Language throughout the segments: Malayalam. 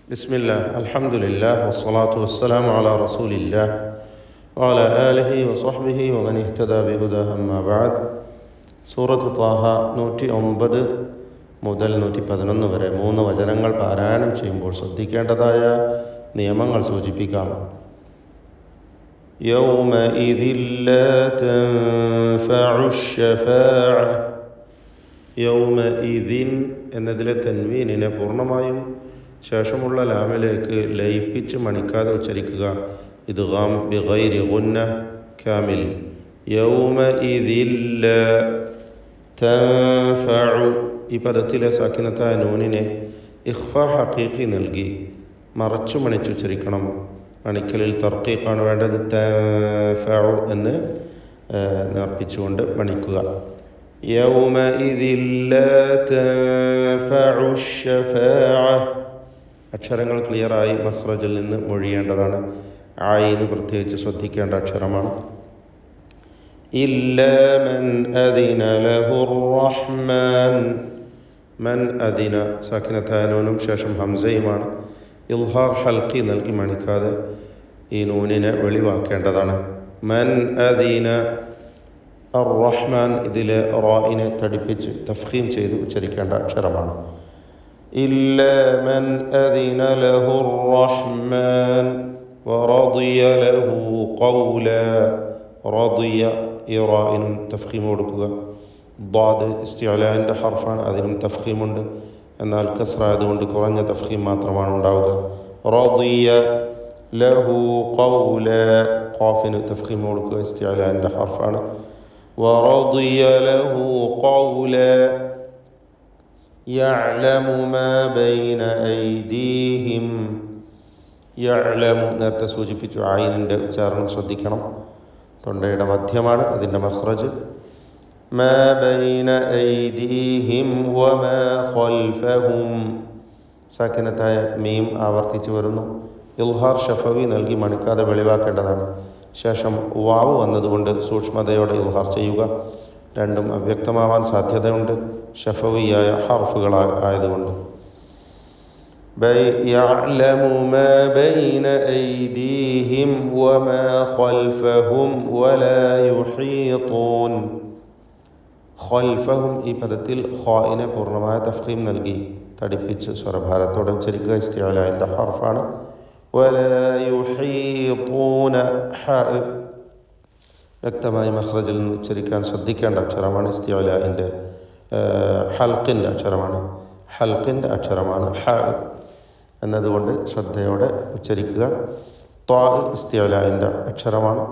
ബിസ്മില്ലാ അൽഹംദുലില്ലാഹ് വസ്സലാത്തു വസ്സലാമു അലാ റസൂലില്ലാഹ് വഅലാ ആലിഹി വസഹ്ബിഹി വമൻ ഇഹ്തദാ ബിഹുദാഹു അമ്മാ ബഅദ്. സൂറത്ത് ത്വാഹ 109 മുതൽ 111 വരെ 3 വചനങ്ങൾ പാരായണം ചെയ്യുമ്പോൾ ശ്രദ്ധിക്കേണ്ടതായ നിയമങ്ങൾ സൂചിപ്പിക്കാം. യൗമഇദിൻ ലാ തൻഫഉ ശഫാഅ. യൗമഇദിൻ എന്നതിലെ തൻവീനിനെ പൂർണ്ണമായും ശേഷമുള്ള ലാമിലേക്ക് ലയിപ്പിച്ച് മണിക്കാതെ ഉച്ചരിക്കുക. ഇദ്ഗാം ബിഗൈരി ഗുന്ന കാമിൽ. യൗമഇദിൻ ലാ തൻഫഉ. ഈ പദത്തിലെ സാക്കിനത്തായ നൂനിനെ ഇഖ്ഫാ ഹഖീഖി നൽകി മറച്ചു മണിച്ചുച്ചരിക്കണം. മണിക്കലിൽ തർക്കീഖാണ് വേണ്ടത്. തൻഫഉ എന്ന് നേർപ്പിച്ചുകൊണ്ട് മണിക്കുക. യൗമഇദിൻ ലാ തൻഫഉ ശഫാഅ. അക്ഷരങ്ങൾ ക്ലിയറായി മഖ്റജിൽ നിന്ന് മൊഴിയേണ്ടതാണ്. ആയിന് പ്രത്യേകിച്ച് ശ്രദ്ധിക്കേണ്ട അക്ഷരമാണ്. ഇല്ലാ മൻ അദിന ലഹുർ റഹ്മാൻ. മൻ അദിന സാക്കിനത്തായ നൂനും ശേഷം ഹംസയുമാണ്. ഇൽഹാർ ഹൽക്കി നൽകി മണിക്കാതെ ഈ നൂനിനെ വെളിവാക്കേണ്ടതാണ്. മൻ അദിന അർ റഹ്മാൻ. ഇതിലെ റായിനെ തടിപ്പിച്ച് തഫ്ഖീം ചെയ്ത് ഉച്ചരിക്കേണ്ട അക്ഷരമാണ്. إلا من أذن له الرحمن ورضي له قولا. رضي ഇറായിനും തഫ്ഖീം കൊടുക്കുക. ضاد ഇസ്തിഅലാന്റെ ഹർഫാണ്, അതിനും തഫ്ഖീമുണ്ട്. എന്നാൽ കസ്റ ആയതുകൊണ്ട് കുറഞ്ഞ തഫ്ഖീം മാത്രമാണ് ഉണ്ടാവുക. റദിയ ലഹു ഖൗല. ഖാഫിന് തഫ്ഖീം കൊടുക്കുക, ഇസ്തിഅലാന്റെ ഹർഫാണ്. വറദിയ ലഹു ഖൗല. യഅലമു മാ ബൈന ഐദീഹിം. യഅലമു നേരത്തെ സൂചിപ്പിച്ചു. ആയിനിൻ്റെ ഉച്ചാരണം ശ്രദ്ധിക്കണം. തൊണ്ടയുടെ മധ്യമാണ് അതിൻ്റെ മഖ്റജ്. മാ ബൈന ഐദീഹിം വമാ ഖൽഫഹും. സാക്കിനത്തായ മീം ആവർത്തിച്ചു വരുന്നു. ഇൽഹാർ ഷഫവി നൽകി മണിക്കാതെ വെളിവാക്കേണ്ടതാണ്. ശേഷം വാവ് വന്നതുകൊണ്ട് സൂക്ഷ്മതയോടെ ഇൽഹാർ ചെയ്യുക. രണ്ടും അവ്യക്തമാവാൻ സാധ്യതയുണ്ട്, ഷഫവിയായ ഹർഫുകളായതുകൊണ്ട്. യഅലമു മാ ബൈന ഐദീഹിം വമാ ഖൽഫഹും വലാ യുഹീതൂൻ. ഖൽഫഹും ഈ പദത്തിൽ ഖായിനെ പൂർണ്ണമായ തഫ്ഖീം നൽകി തടിപ്പിച്ച് സ്വരഭാരത്തോടെ ഉച്ചരിക്കുക. ഇസ്തിഅലാന്റെ ഹർഫാണ്. വലാ യുഹീതൂന. വ്യക്തമായി മഖ്റജിൽ നിന്ന് ഉച്ചരിക്കാൻ ശ്രദ്ധിക്കേണ്ട അക്ഷരമാണ്. ഇസ്തിഅലാന്റെ ഹൽക്കിൻ്റെ അക്ഷരമാണ്. ഹൽക്കിൻ്റെ അക്ഷരമാണ് ഹ എന്നതുകൊണ്ട് ശ്രദ്ധയോടെ ഉച്ചരിക്കുക. ത്വാ ഇസ്തിഅലാന്റെ അക്ഷരമാണ്,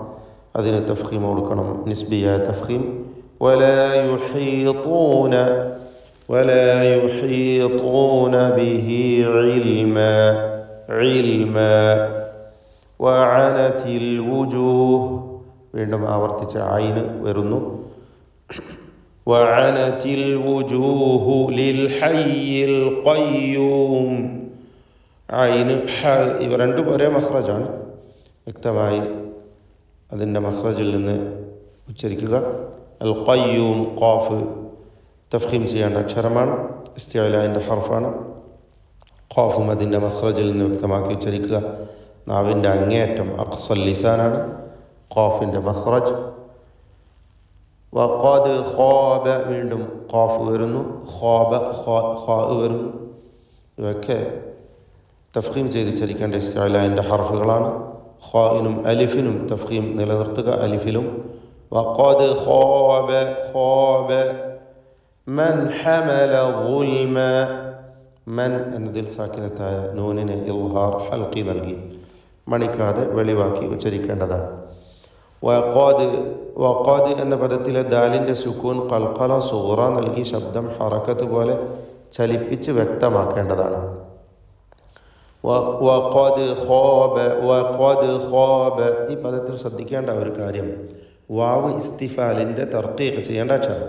അതിന് തഫ്ഖീം കൊടുക്കണം, നിസ്ബിയായ തഫ്ഖീം. വലാ യുഹീതൂന. വലാ യുഹീതൂന ബിഹി ഇൽമാ. ഇൽമാ. വഅനതിൽ വുജൂഹ്. വീണ്ടും ആവർത്തിച്ച് ആയിന് വരുന്നു. വഅനതിൽ വുജൂഹു ലിൽ ഹയ്യിൽ ഖയ്യൂം. ആയിന് ഹ ഇവ രണ്ടും ഒരേ മഖ്റജാണ്. വ്യക്തമായി അതിൻ്റെ മഖ്റജിൽ നിന്ന് ഉച്ചരിക്കുക. അൽ ഖയ്യൂം ഖാഫ് തഫ്ഖീം ചെയ്യേണ്ട അക്ഷരമാണ്, ഇസ്തിഅലാന്റെ ഹർഫാണ്. ഖാഫും അതിൻ്റെ മഖ്റജിൽ നിന്ന് വ്യക്തമാക്കി ഉച്ചരിക്കുക. നാവിൻ്റെ അങ്ങേയറ്റം അഖ്സൽ ലിസാനാണ് ഖാഫിൻ്റെ മഖ്റജ്. വഖദ് ഖാബ. വീണ്ടും ഖാഫ് വരുന്നു. ഖാബ ഖാ വരുന്നു. ഇവയൊക്കെ തഫ്ഖീം ചെയ്ത് ഉച്ചരിക്കേണ്ട ഇസ്തിഅലാന്റെ ഹർഫുകളാണ്. ഖായിനും അലിഫിനും തഫ്ഖീം നിലനിർത്തുക. അലിഫിലും വഖദ് ഖാബ. ഖാബ മൻ ഹമല ളുൽമ. മൻ എന്നതിൽ സാക്കിനത്തായ നൂനിനെ ഇൽഹാർ ഹൽക്കി നൽകി മണിക്കാതെ വെളിവാക്കി ഉച്ചരിക്കേണ്ടതാണ്. വഖദ് എന്ന പദത്തിലെ ദാലിൻ്റെ സുക്കൂൻ ഖൽഖല സുഗ്റ നൽകി ശബ്ദം ഹറക്കത്ത് പോലെ ചലിപ്പിച്ച് വ്യക്തമാക്കേണ്ടതാണ്. വഖദ് ഖാബ. വഖദ് ഖാബ. ഈ പദത്തിൽ ശ്രദ്ധിക്കേണ്ട ഒരു കാര്യം, വാവ് ഇസ്തിഫാലിൻ്റെ തർക്കീഖ് ചെയ്യേണ്ട അക്ഷരം,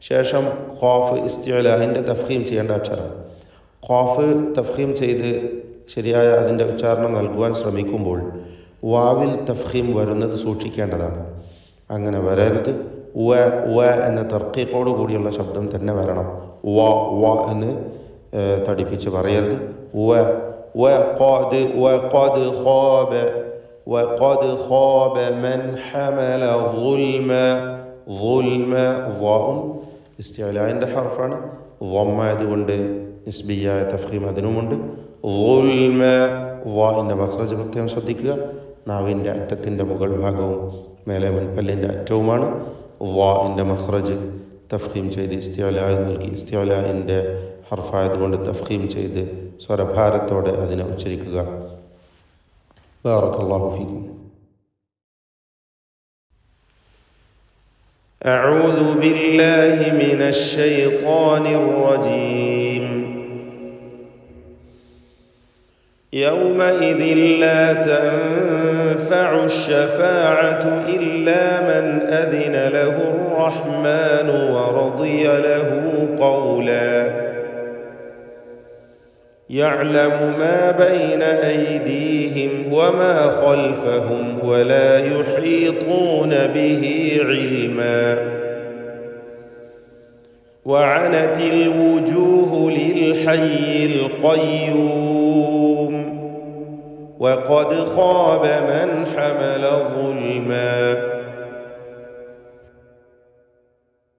ശേഷം ഖാഫ് ഇസ്തിഅലാഹിൻ്റെ തഫ്ഖീം ചെയ്യേണ്ട അക്ഷരം. ഖാഫ് തഫ്ഖീം ചെയ്ത് ശരിയായ അതിൻ്റെ ഉച്ചാരണം നൽകുവാൻ ശ്രമിക്കുമ്പോൾ വാവിൽ തഫ്ഖീം വരുന്നത് സൂക്ഷിക്കേണ്ടതാണ്. അങ്ങനെ വരരുത്. വ എന്ന തർക്കീഖോട് കൂടിയുള്ള ശബ്ദം തന്നെ വരണം. വ എന്ന് തടിപ്പിച്ച് പറയരുത്. وقد خاب من حمل ظلما ضاء ഇസ്തിഅലാഇന്റെ ഹർഫാണ്. ضم ആയതുകൊണ്ട് നിസ്ബിയായ തഫ്ഖീം അതിനുമുണ്ട്. ظുൽമ ളാഇന്റെ മഖ്റജ് പ്രത്യേകം ശ്രദ്ധിക്കുക. നാവിൻ്റെ അറ്റത്തിൻ്റെ മുകൾ ഭാഗവും മേലെ മുൻപല്ലിൻ്റെ അറ്റവുമാണ്. ളാഇന്റെ മഖ്റജ് തഫ്ഖീം ചെയ്ത് ഇസ്തിഅലാ നൽകി. ഇസ്തിഅലാഇന്റെ ഹർഫായതുകൊണ്ട് തഫ്ഖീം ചെയ്ത് സ്വരഭാരത്തോടെ അതിനെ ഉച്ചരിക്കുക. ബാറകല്ലാഹു ഫീക്കും. أعوذ بالله من الشيطان الرجيم. يومئذ لا تنفع الشفاعة إلا من أذن له الرحمن ورضي له قولا. يعلم ما بين أيديهم وما خلفهم ولا يحيطون به علما. وعنت الوجوه للحي القيوم وقد خاب من حمل ظلما.